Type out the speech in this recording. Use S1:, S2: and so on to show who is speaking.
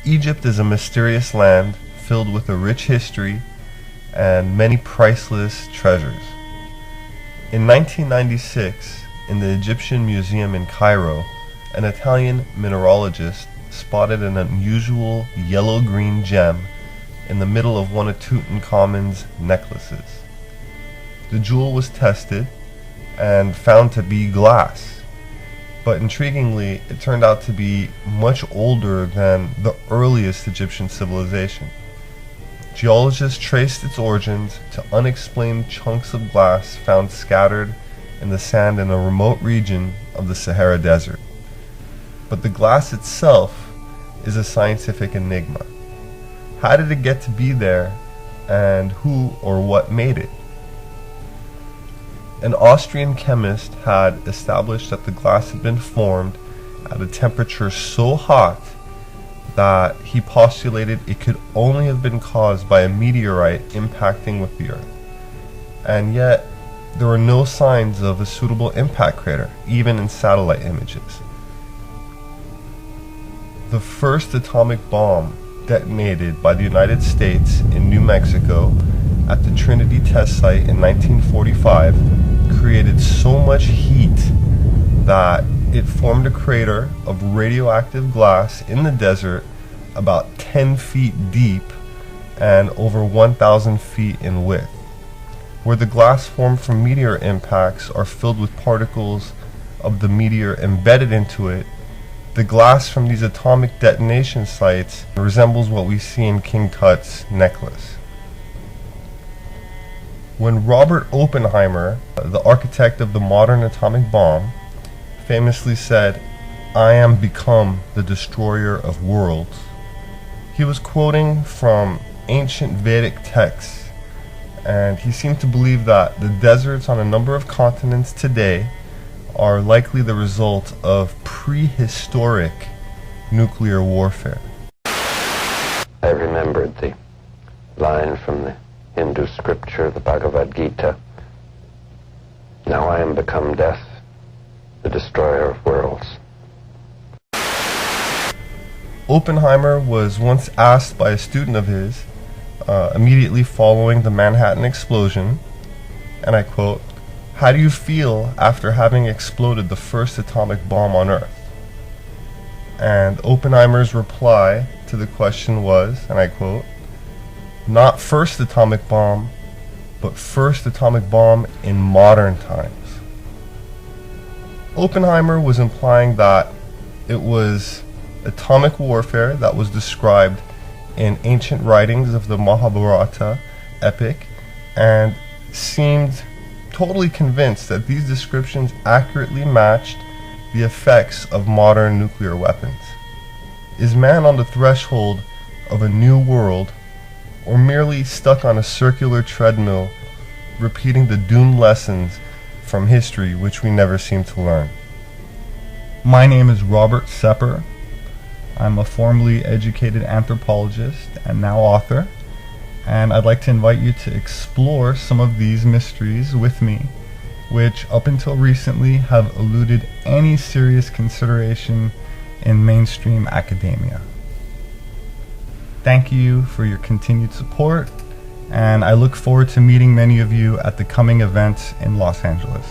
S1: Egypt is a mysterious land filled with a rich history and many priceless treasures. In 1996, in the Egyptian Museum in Cairo, an Italian mineralogist spotted an unusual yellow-green gem in the middle of one of Tutankhamun's necklaces. The jewel was tested and found to be glass, but intriguingly, it turned out to be much older than the earliest Egyptian civilization. Geologists traced its origins to unexplained chunks of glass found scattered in the sand in a remote region of the Sahara Desert. But the glass itself is a scientific enigma. How did it get to be there, and who or what made it? An Austrian chemist had established that the glass had been formed at a temperature so hot that he postulated it could only have been caused by a meteorite impacting with the Earth. And yet, there were no signs of a suitable impact crater, even in satellite images. The first atomic bomb detonated by the United States in New Mexico at the Trinity test site in 1945 created so much heat that it formed a crater of radioactive glass in the desert about 10 feet deep and over 1,000 feet in width. Where the glass formed from meteor impacts are filled with particles of the meteor embedded into it, the glass from these atomic detonation sites resembles what we see in King Tut's necklace. When Robert Oppenheimer, the architect of the modern atomic bomb, famously said, "I am become the destroyer of worlds," he was quoting from ancient Vedic texts, and he seemed to believe that the deserts on a number of continents today are likely the result of prehistoric nuclear warfare.
S2: I remembered the line from the Hindu scripture, the Bhagavad Gita. Now I am become death, the destroyer of worlds.
S1: Oppenheimer was once asked by a student of his, immediately following the Manhattan explosion, and I quote, "How do you feel after having exploded the first atomic bomb on Earth?" And Oppenheimer's reply to the question was, and I quote, "Not first atomic bomb, but first atomic bomb in modern times." Oppenheimer was implying that it was atomic warfare that was described in ancient writings of the Mahabharata epic, and seemed totally convinced that these descriptions accurately matched the effects of modern nuclear weapons. Is man on the threshold of a new world, or merely stuck on a circular treadmill, repeating the doomed lessons from history which we never seem to learn? My name is Robert Sepper. I'm a formerly educated anthropologist and now author, and I'd like to invite you to explore some of these mysteries with me, which up until recently have eluded any serious consideration in mainstream academia. Thank you for your continued support, and I look forward to meeting many of you at the coming events in Los Angeles.